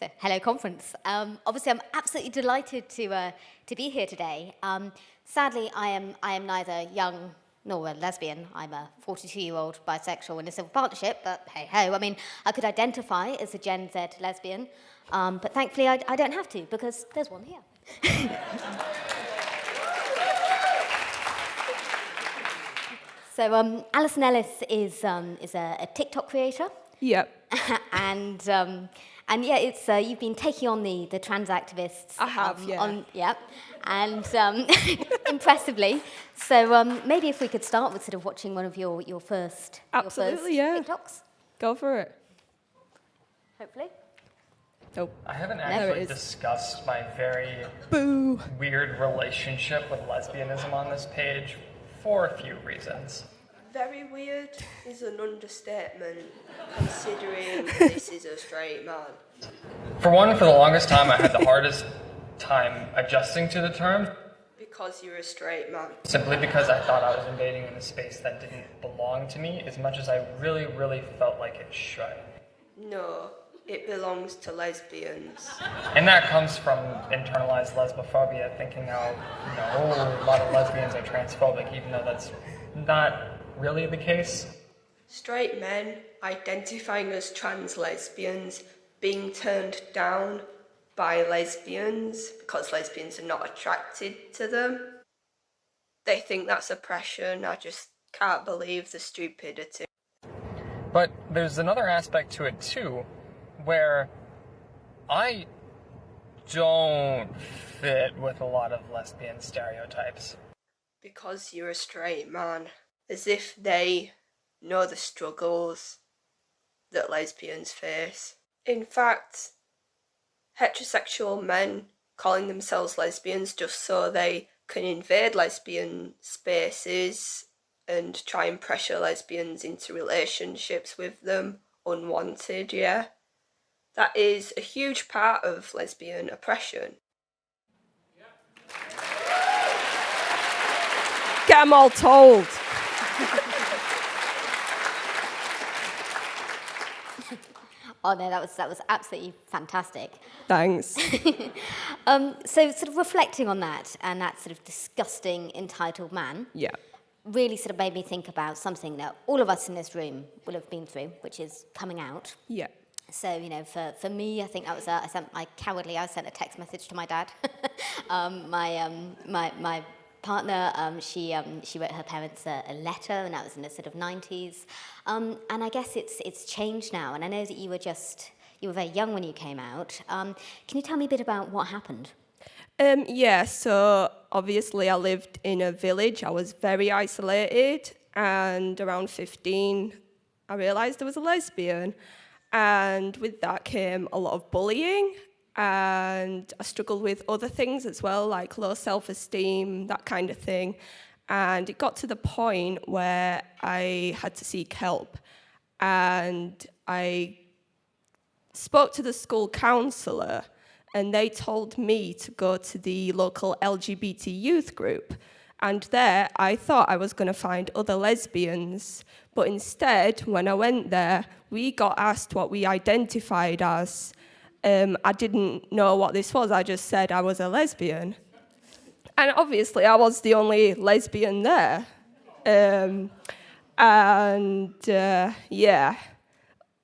So, hello, conference. Obviously, I'm absolutely delighted to be here today. Sadly, I am neither young nor a lesbian. I'm a 42-year-old bisexual in a civil partnership, but hey-ho. I mean, I could identify as a Gen Z lesbian, but thankfully I don't have to, because there's one here. So, Alison Ellis is a TikTok creator. Yep. And yeah, it's you've been taking on the trans activists. I have, yeah. And impressively. So maybe if we could start with sort of watching one of your first Absolutely, yeah. TikToks. Go for it. Hopefully. Nope. I haven't actually discussed my very weird relationship with lesbianism on this page for a few reasons. Very weird is an understatement, considering this is a straight man. For one, for the longest time, I had the hardest time adjusting to the term. Because you're a straight man. Simply because I thought I was invading in a space that didn't belong to me as much as I really, really felt like it should. No, it belongs to lesbians. And that comes from internalized lesbophobia, thinking how, a lot of lesbians are transphobic, even though that's not really the case. Straight men identifying as trans lesbians being turned down by lesbians because lesbians are not attracted to them. They think that's oppression. I just can't believe the stupidity. But there's another aspect to it too, where I don't fit with a lot of lesbian stereotypes. Because you're a straight man. As if they know the struggles that lesbians face. In fact, heterosexual men calling themselves lesbians just so they can invade lesbian spaces and try and pressure lesbians into relationships with them, unwanted, yeah. That is a huge part of lesbian oppression. Get them all told. Oh no, that was absolutely fantastic. Thanks. So sort of reflecting on that and that sort of disgusting entitled man. Yeah. Really sort of made me think about something that all of us in this room will have been through, which is coming out. Yeah. So, for me, I think that was, I sent a text message to my dad. My partner, she wrote her parents a letter, and that was in the sort of 90s. And I guess it's changed now, and I know that you were very young when you came out. Can you tell me a bit about what happened? Yeah, so obviously I lived in a village. I was very isolated, and around 15, I realised I was a lesbian. And with that came a lot of bullying, and I struggled with other things as well, like low self-esteem, that kind of thing. And it got to the point where I had to seek help. And I spoke to the school counsellor, and they told me to go to the local LGBT youth group. And there, I thought I was going to find other lesbians. But instead, when I went there, we got asked what we identified as. I didn't know what this was. I just said I was a lesbian. And obviously, I was the only lesbian there. Yeah.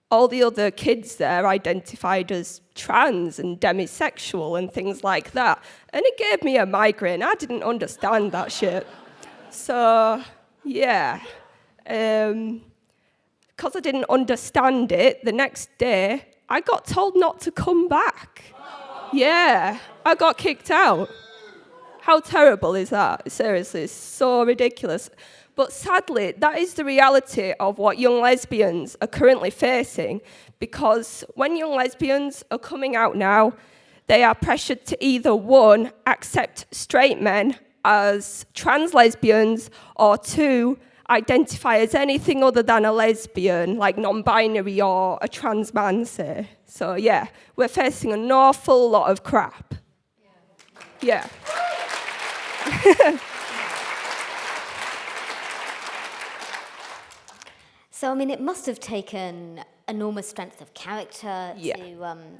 All the other kids there identified as trans and demisexual and things like that. And it gave me a migraine. I didn't understand that shit. So, yeah. Because I didn't understand it, the next day, I got told not to come back. Yeah, I got kicked out. How terrible is that? Seriously, it's so ridiculous. But sadly, that is the reality of what young lesbians are currently facing, because when young lesbians are coming out now, they are pressured to either, one, accept straight men as trans lesbians, or two, identify as anything other than a lesbian, like non-binary or a trans man, say. So yeah, we're facing an awful lot of crap. Yeah. So, I mean, it must have taken enormous strength of character Yeah.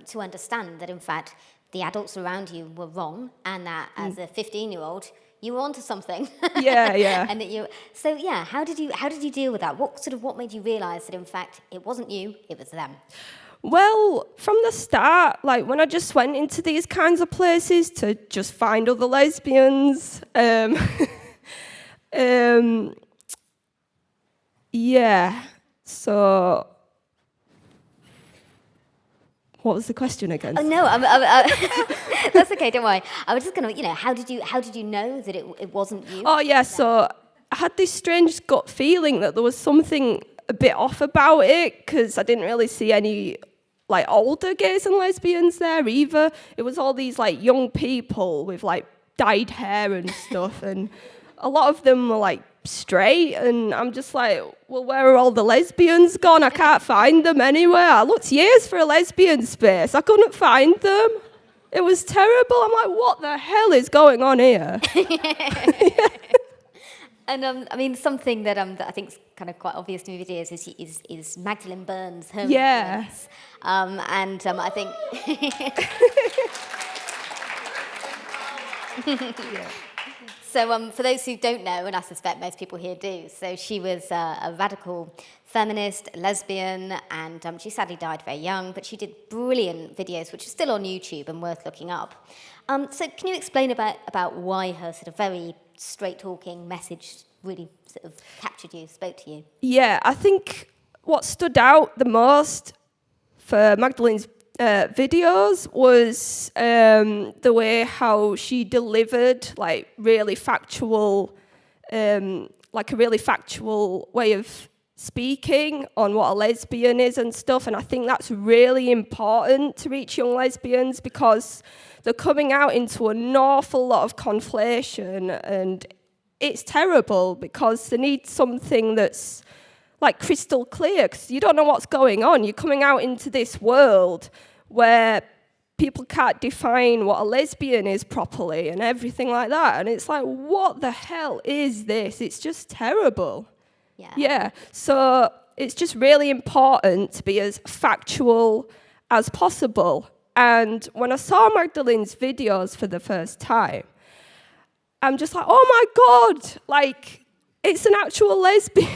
to understand that, in fact, the adults around you were wrong, and that as a 15-year-old, you were onto something. Yeah. And that you. So, yeah, how did you deal with that? What made you realise that, in fact, it wasn't you, it was them? Well, from the start, like when I just went into these kinds of places to just find other lesbians, yeah. So, what was the question again? Oh no, that's okay. Don't worry. I was just gonna, how did you know that it wasn't you? Oh yeah. So I had this strange gut feeling that there was something a bit off about it because I didn't really see any like older gays and lesbians there either. It was all these like young people with like dyed hair and stuff, and a lot of them were like straight, and I'm just like, well, where are all the lesbians gone? I can't find them anywhere. I looked years for a lesbian space. I couldn't find them. It was terrible. I'm like, what the hell is going on here? And I mean, something that I think is kind of quite obvious to me is Magdalene Burns, her Yeah. influence. I think. Yeah. So, for those who don't know, and I suspect most people here do, so she was a radical feminist, lesbian, and she sadly died very young, but she did brilliant videos, which are still on YouTube and worth looking up. So can you explain about why her sort of very straight-talking message really sort of captured you, spoke to you? Yeah, I think what stood out the most for Magdalene's videos was the way how she delivered like really factual, like a really factual way of speaking on what a lesbian is and stuff. And I think that's really important to reach young lesbians because they're coming out into an awful lot of conflation, and it's terrible because they need something that's like crystal clear, because you don't know what's going on. You're coming out into this world where people can't define what a lesbian is properly and everything like that. And it's like, what the hell is this? It's just terrible. Yeah. So it's just really important to be as factual as possible. And when I saw Magdalene's videos for the first time, I'm just like, oh my God, like, it's an actual lesbian.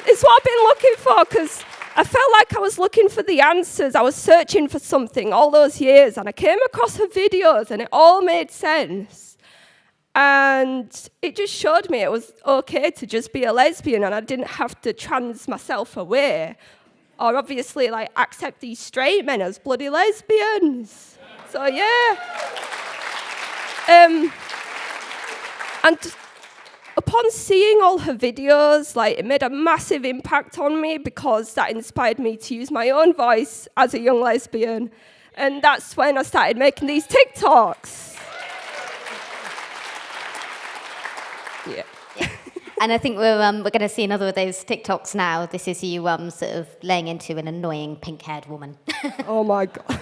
It's what I've been looking for, because I felt like I was looking for the answers. I was searching for something all those years, and I came across her videos, and it all made sense. And it just showed me it was okay to just be a lesbian, and I didn't have to trans myself away, or obviously like accept these straight men as bloody lesbians. So yeah. And upon seeing all her videos, like, it made a massive impact on me because that inspired me to use my own voice as a young lesbian. And that's when I started making these TikToks. Yeah. And I think we're going to see another of those TikToks now. This is you sort of laying into an annoying pink-haired woman. Oh my God.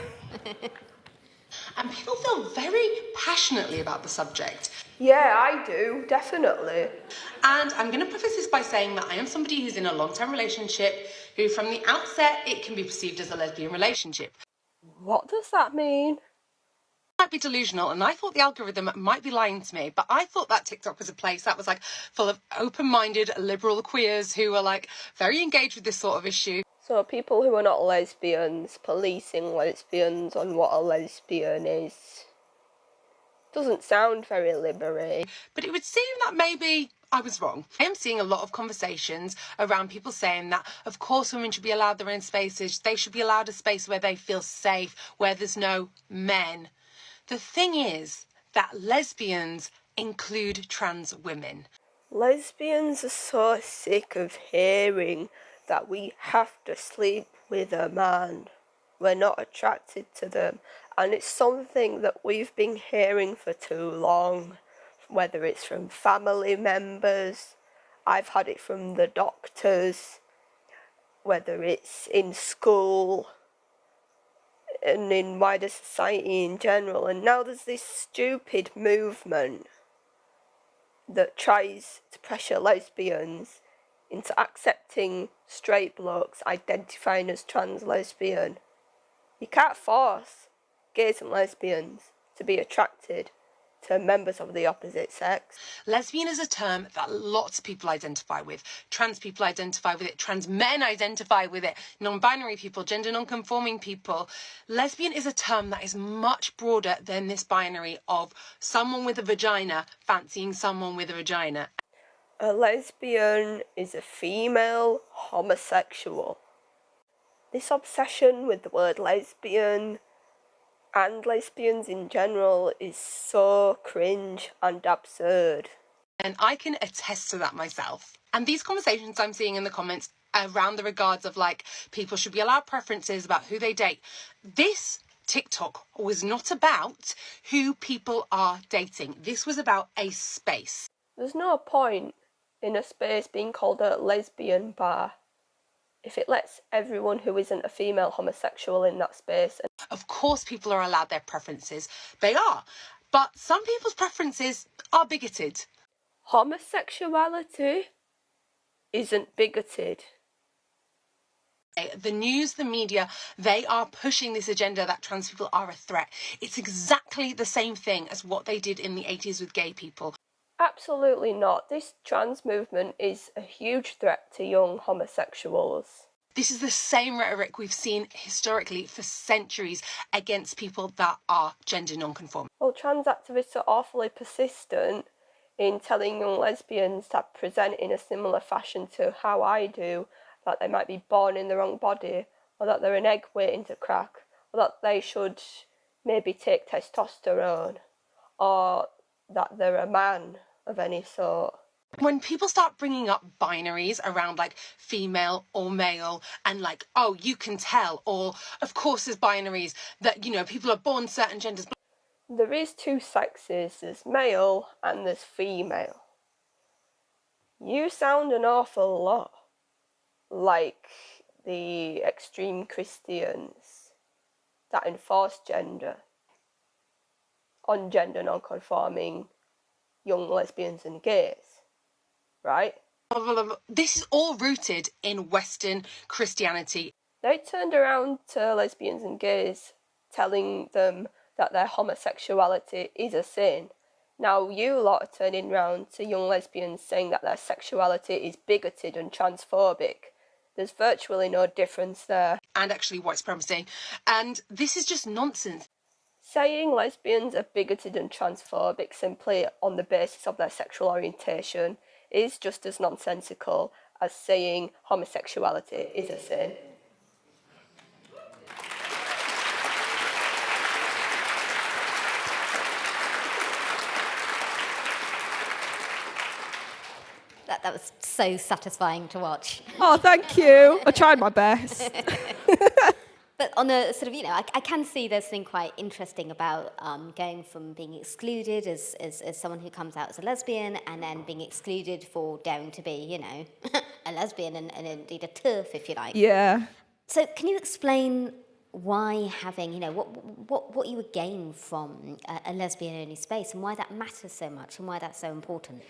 And people feel very passionately about the subject. Yeah, I do, definitely. And I'm going to preface this by saying that I am somebody who's in a long-term relationship who, from the outset, it can be perceived as a lesbian relationship. What does that mean? Might be delusional, and I thought the algorithm might be lying to me, but I thought that TikTok was a place that was like full of open-minded liberal queers who were like very engaged with this sort of issue. So people who are not lesbians, policing lesbians on what a lesbian is, doesn't sound very liberating. But it would seem that maybe I was wrong. I am seeing a lot of conversations around people saying that, of course, women should be allowed their own spaces. They should be allowed a space where they feel safe, where there's no men. The thing is that lesbians include trans women. Lesbians are so sick of hearing that we have to sleep with a man. We're not attracted to them. And it's something that we've been hearing for too long, whether it's from family members, I've had it from the doctors, whether it's in school and in wider society in general. And now there's this stupid movement that tries to pressure lesbians into accepting straight blokes identifying as trans lesbian. You can't force gays and lesbians to be attracted to members of the opposite sex. Lesbian is a term that lots of people identify with. Trans people identify with it. Trans men identify with it. Non-binary people, gender non-conforming people. Lesbian is a term that is much broader than this binary of someone with a vagina fancying someone with a vagina. A lesbian is a female homosexual. This obsession with the word lesbian and lesbians in general is so cringe and absurd. And I can attest to that myself. And these conversations I'm seeing in the comments around the regards of like people should be allowed preferences about who they date. This TikTok was not about who people are dating. This was about a space. There's no point in a space being called a lesbian bar if it lets everyone who isn't a female homosexual in that space. Of course, people are allowed their preferences. They are. But some people's preferences are bigoted. Homosexuality isn't bigoted. The news, the media, they are pushing this agenda that trans people are a threat. It's exactly the same thing as what they did in the 80s with gay people. Absolutely not. This trans movement is a huge threat to young homosexuals. This is the same rhetoric we've seen historically for centuries against people that are gender non-conforming. Well, trans activists are awfully persistent in telling young lesbians to present in a similar fashion to how I do, that they might be born in the wrong body, or that they're an egg waiting to crack, or that they should maybe take testosterone, or that they're a man of any sort. When people start bringing up binaries around like female or male and like, oh, you can tell, or of course there's binaries that, you know, people are born certain genders. There is two sexes, there's male and there's female. You sound an awful lot like the extreme Christians that enforce gender on gender non-conforming young lesbians and gays, right? This is all rooted in Western Christianity. They turned around to lesbians and gays telling them that their homosexuality is a sin. Now you lot are turning around to young lesbians saying that their sexuality is bigoted and transphobic. There's virtually no difference there. And actually white supremacy. And this is just nonsense. Saying lesbians are bigoted and transphobic simply on the basis of their sexual orientation is just as nonsensical as saying homosexuality is a sin. That was so satisfying to watch. Oh, thank you. I tried my best. But on a sort of, you know, I can see there's something quite interesting about going from being excluded as someone who comes out as a lesbian and then being excluded for daring to be, you know, a lesbian and indeed a TERF, if you like. Yeah. So can you explain why having, you know, what you would gain from a lesbian-only space and why that matters so much and why that's so important?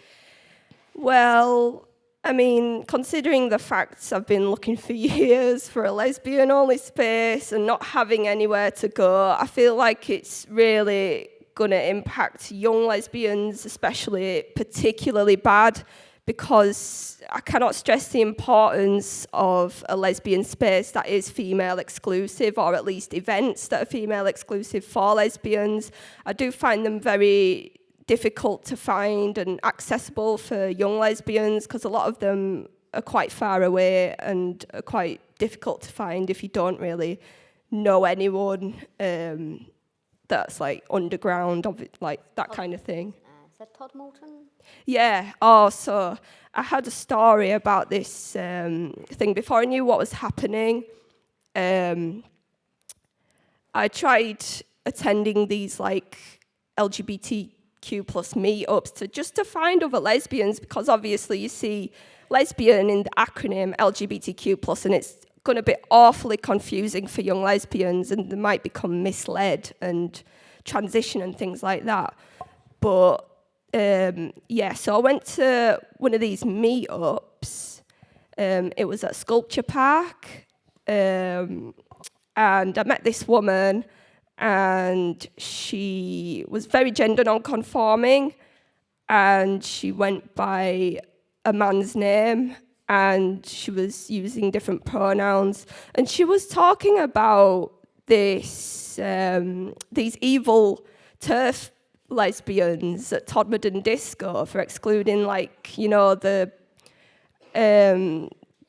Well, I mean, considering the facts, I've been looking for years for a lesbian-only space and not having anywhere to go. I feel like it's really going to impact young lesbians, especially particularly bad, because I cannot stress the importance of a lesbian space that is female exclusive, or at least events that are female exclusive for lesbians. I do find them very difficult to find and accessible for young lesbians because a lot of them are quite far away and are quite difficult to find if you don't really know anyone that's like underground, like that kind of thing. Is that Todd Moulton? Yeah. Oh, so I had a story about this thing before I knew what was happening. I tried attending these like LGBTQ+ meetups to find other lesbians, because obviously you see lesbian in the acronym LGBTQ+, and it's going to be awfully confusing for young lesbians, and they might become misled and transition and things like that. But so I went to one of these meetups, It was at Sculpture Park, and I met this woman, and she was very gender non-conforming, and she went by a man's name, and she was using different pronouns, and she was talking about these evil TERF lesbians at Todmorden Disco for excluding, like, you know, the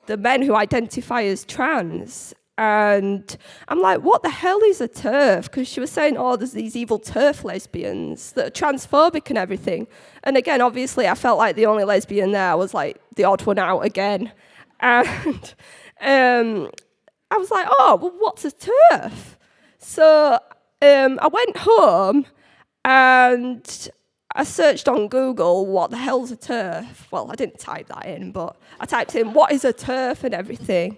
men who identify as trans. And I'm like, what the hell is a TERF? Because she was saying, oh, there's these evil TERF lesbians that are transphobic and everything. And again, obviously, I felt like the only lesbian there was like the odd one out again. And I was like, oh, well, what's a TERF? So I went home and I searched on Google, what the hell's a TERF? Well, I didn't type that in, but I typed in, what is a TERF and everything.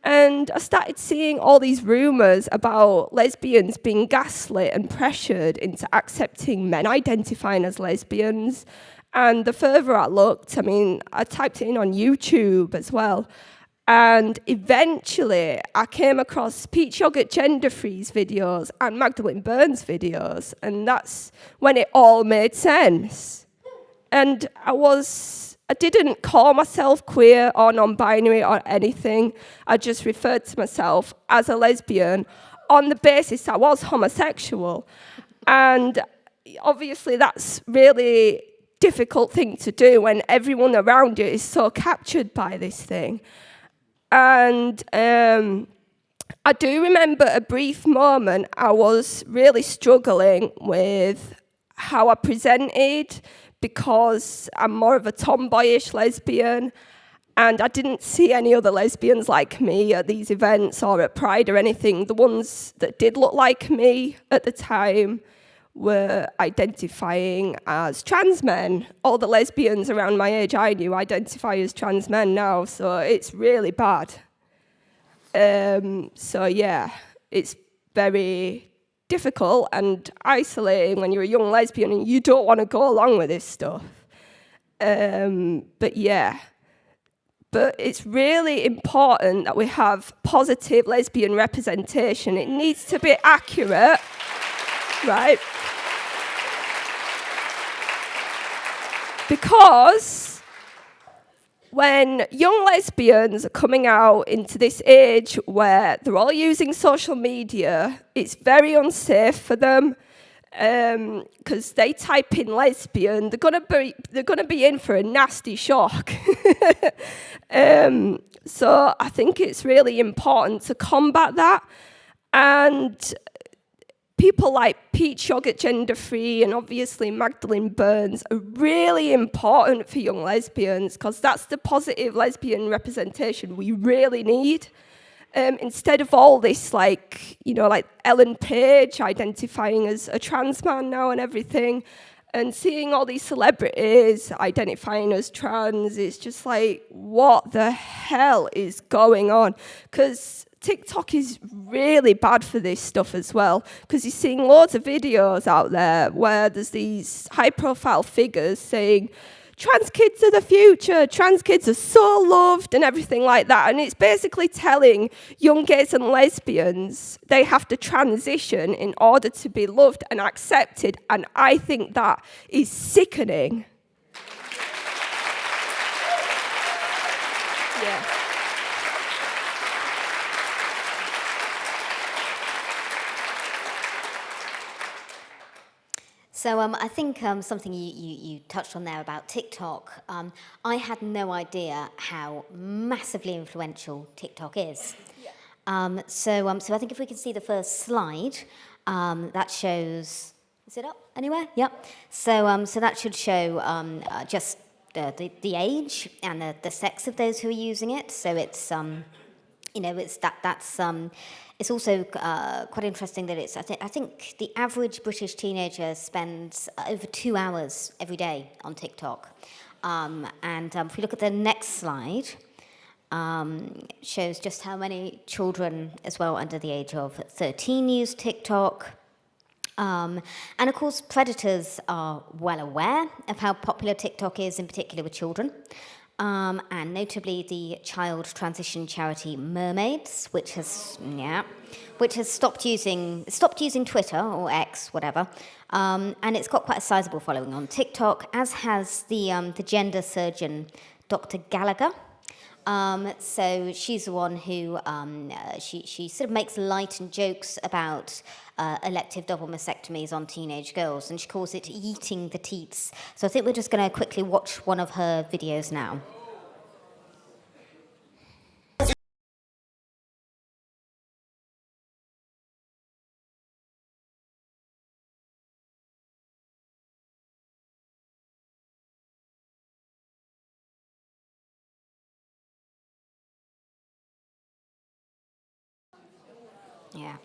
And I started seeing all these rumours about lesbians being gaslit and pressured into accepting men identifying as lesbians. And the further I looked, I mean, I typed it in on YouTube as well. And eventually I came across Peach Yogurt Gender Free's videos and Magdalene Burns' videos. And that's when it all made sense. And I didn't call myself queer or non-binary or anything. I just referred to myself as a lesbian on the basis I was homosexual. And obviously that's really difficult thing to do when everyone around you is so captured by this thing. And I do remember a brief moment I was really struggling with how I presented, because I'm more of a tomboyish lesbian, and I didn't see any other lesbians like me at these events or at Pride or anything. The ones that did look like me at the time were identifying as trans men. All the lesbians around my age I knew identify as trans men now, so it's really bad. So yeah, it's very difficult and isolating when you're a young lesbian and you don't want to go along with this stuff. But it's really important that we have positive lesbian representation. It needs to be accurate, right? Because when young lesbians are coming out into this age where they're all using social media, it's very unsafe for them, because they type in lesbian, they're gonna be in for a nasty shock. So I think it's really important to combat that, and people like Peach Yogurt Gender Free and obviously Magdalene Burns are really important for young lesbians, because that's the positive lesbian representation we really need. Instead of all this, like Ellen Page identifying as a trans man now and everything, and seeing all these celebrities identifying as trans, it's just like, what the hell is going on? Because TikTok is really bad for this stuff as well, because you're seeing loads of videos out there where there's these high-profile figures saying, trans kids are the future, trans kids are so loved, and everything like that. And it's basically telling young gays and lesbians they have to transition in order to be loved and accepted. And I think that is sickening. Yeah. So I think something you touched on there about TikTok, I had no idea how massively influential TikTok is. Yeah. So I think if we can see the first slide, that shows, is it up anywhere? Yep. So that should show just the age and the sex of those who are using it. So it's it's also quite interesting that it's, I think the average British teenager spends over 2 hours every day on TikTok. And if we look at the next slide, shows just how many children as well under the age of 13 use TikTok. And of course, predators are well aware of how popular TikTok is, in particular with children. and notably the child transition charity Mermaids, which has stopped using Twitter or X, whatever, and it's got quite a sizable following on TikTok, as has the gender surgeon Dr. Gallagher. So she's the one who she sort of makes light and jokes about elective double mastectomies on teenage girls, and she calls it eating the teats. So I think we're just going to quickly watch one of her videos now. Yeah.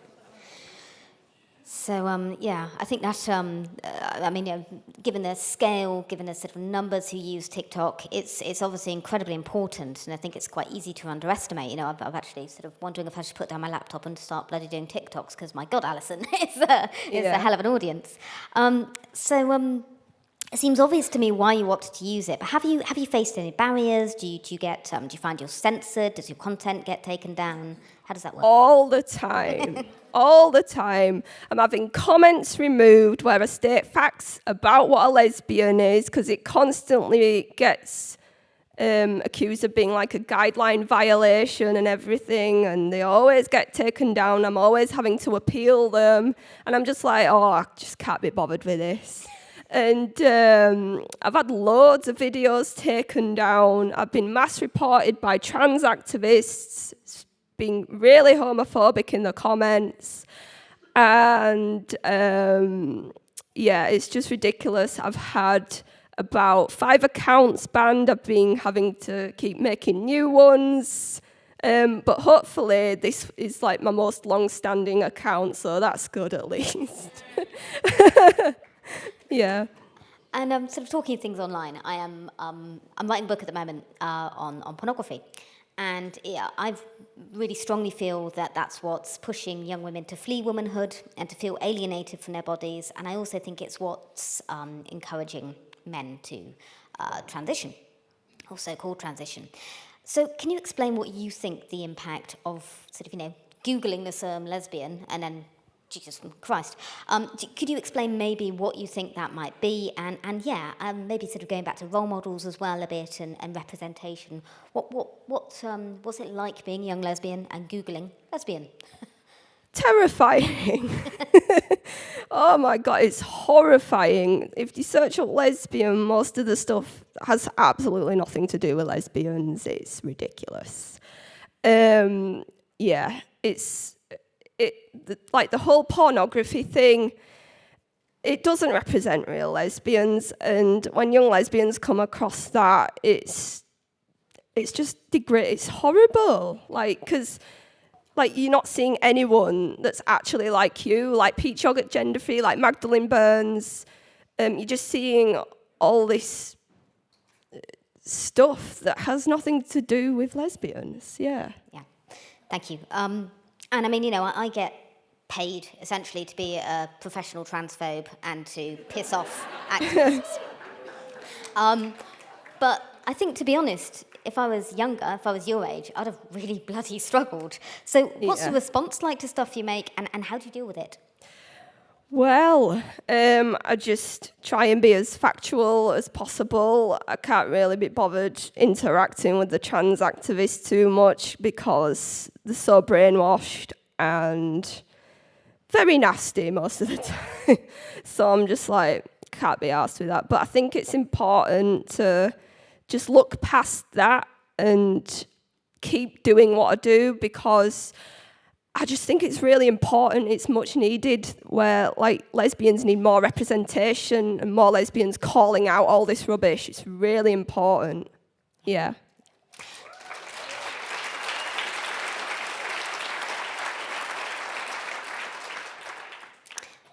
So, I think that, given the scale, given the sort of numbers who use TikTok, it's obviously incredibly important, and I think it's quite easy to underestimate. I've actually sort of wondering if I should put down my laptop and start bloody doing TikToks, because my God, Alison, it's a hell of an audience. It seems obvious to me why you opted to use it, but have you faced any barriers? Do you find you're censored? Does your content get taken down? How does that work? All the time. All the time. I'm having comments removed where I state facts about what a lesbian is, because it constantly gets accused of being like a guideline violation and everything, and they always get taken down. I'm always having to appeal them, and I'm just like, I just can't be bothered with this. And I've had loads of videos taken down. I've been mass reported by trans activists, being really homophobic in the comments. And it's just ridiculous. I've had about 5 accounts banned. I've been having to keep making new ones. But hopefully this is like my most long-standing account, so that's good at least. Yeah. And sort of talking things online, I'm writing a book at the moment on pornography. And I really strongly feel that that's what's pushing young women to flee womanhood and to feel alienated from their bodies. And I also think it's what's encouraging men to transition, or so-called transition. So can you explain what you think the impact of sort of, Googling the term lesbian and then, Jesus Christ, could you explain maybe what you think that might be, and maybe sort of going back to role models as well a bit, and representation. What's it like being a young lesbian and Googling lesbian? Terrifying. Oh my God, it's horrifying. If you search up lesbian, most of the stuff has absolutely nothing to do with lesbians. It's ridiculous. Like the whole pornography thing, it doesn't represent real lesbians, and when young lesbians come across that, it's just it's horrible. Because you're not seeing anyone that's actually like you, like Peach Yogurt Gender Free, like Magdalene Burns. You're just seeing all this stuff that has nothing to do with lesbians. Yeah. Thank you. And I get paid essentially to be a professional transphobe and to piss off activists. But I think, to be honest, if I was younger, if I was your age, I'd have really bloody struggled. So what's the response like to stuff you make, and how do you deal with it? Well, I just try and be as factual as possible. I can't really be bothered interacting with the trans activists too much because they're so brainwashed and very nasty most of the time. So I'm just like, can't be arsed with that. But I think it's important to just look past that and keep doing what I do, because I just think it's really important. It's much needed, where lesbians need more representation and more lesbians calling out all this rubbish. It's really important. Yeah.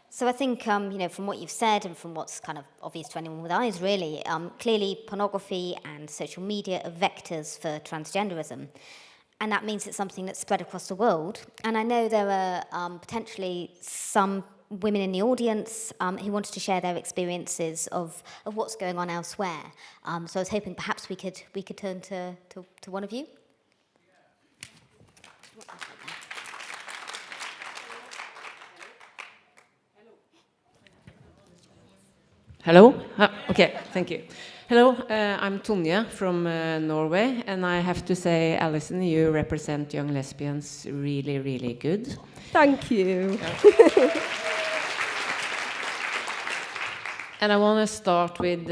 So I think, from what you've said and from what's kind of obvious to anyone with eyes, really, clearly pornography and social media are vectors for transgenderism. And that means it's something that's spread across the world. And I know there are potentially some women in the audience who wanted to share their experiences of what's going on elsewhere. So I was hoping perhaps perhaps we could turn to one of you. Hello? Okay, thank you. Hello, I'm Tonje from Norway, and I have to say, Alison, you represent young lesbians really, really good. Thank you. And I want to start with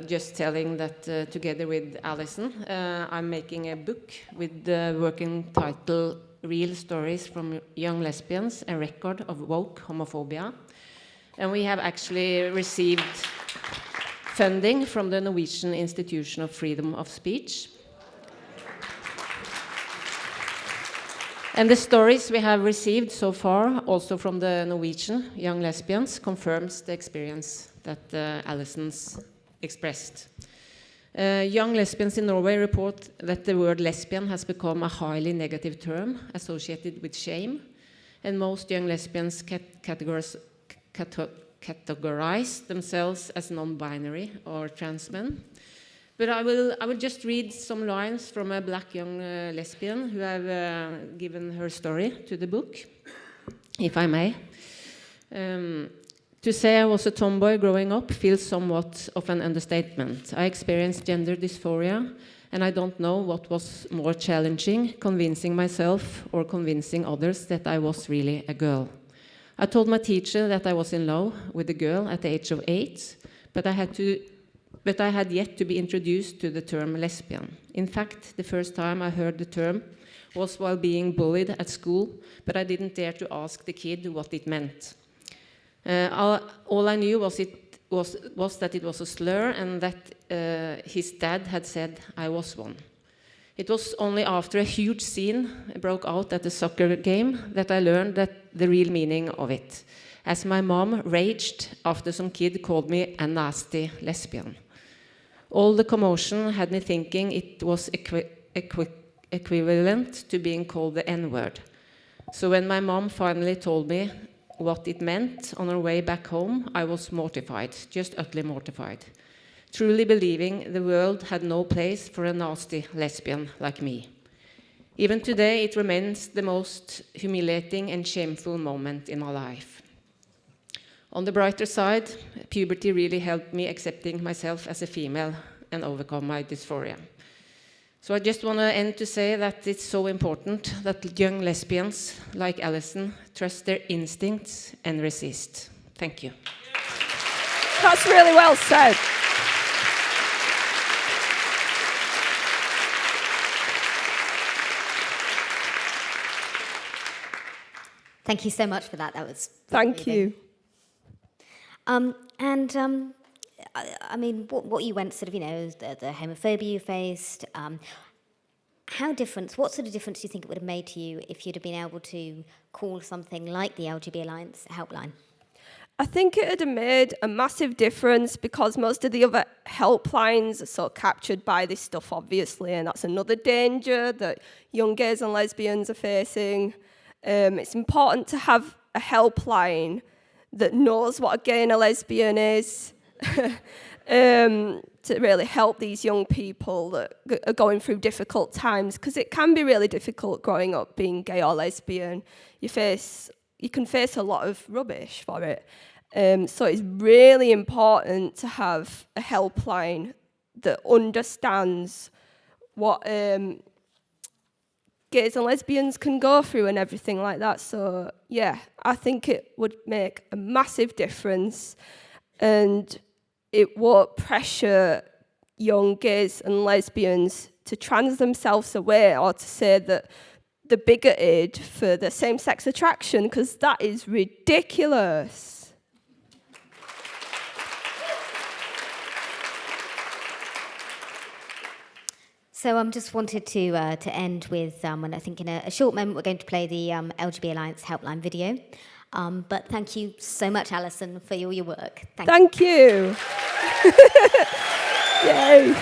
just telling that together with Alison, I'm making a book with the working title Real Stories from Young Lesbians, a record of woke homophobia. And we have actually received funding from the Norwegian Institution of Freedom of Speech. And the stories we have received so far, also from the Norwegian young lesbians, confirms the experience that Alison's expressed. Young lesbians in Norway report that the word lesbian has become a highly negative term associated with shame, and most young lesbians categorize themselves as non-binary or trans men. But I will just read some lines from a black young lesbian who have given her story to the book, if I may. To say I was a tomboy growing up feels somewhat of an understatement. I experienced gender dysphoria, and I don't know what was more challenging, convincing myself or convincing others that I was really a girl. I told my teacher that I was in love with a girl at the age of 8, but I had yet to be introduced to the term lesbian. In fact, the first time I heard the term was while being bullied at school, but I didn't dare to ask the kid what it meant. All I knew was that it was a slur and that his dad had said I was one. It was only after a huge scene broke out at a soccer game that I learned the real meaning of it, as my mom raged after some kid called me a nasty lesbian. All the commotion had me thinking it was equivalent to being called the N-word. So when my mom finally told me what it meant on her way back home, I was mortified, just utterly mortified, truly believing the world had no place for a nasty lesbian like me. Even today, it remains the most humiliating and shameful moment in my life. On the brighter side, puberty really helped me accepting myself as a female and overcome my dysphoria. So I just want to end to say that it's so important that young lesbians like Alison trust their instincts and resist. Thank you. That's really well said. Thank you so much for that. That was Thank you. I mean, what you went sort of, the homophobia you faced, what sort of difference do you think it would have made to you if you'd have been able to call something like the LGB Alliance helpline? I think it would have made a massive difference because most of the other helplines are so captured by this stuff, obviously, and that's another danger that young gays and lesbians are facing. It's important to have a helpline that knows what a gay and a lesbian is, to really help these young people that are going through difficult times, because it can be really difficult growing up being gay or lesbian. You can face a lot of rubbish for it. So it's really important to have a helpline that understands what gays and lesbians can go through and everything like that. So yeah, I think it would make a massive difference, and it won't pressure young gays and lesbians to trans themselves away or to say that they're bigoted for the same-sex attraction, because that is ridiculous. So just wanted to end with, and I think in a short moment we're going to play the LGB Alliance helpline video. But thank you so much, Alison, for all your work. Thank you. Yay.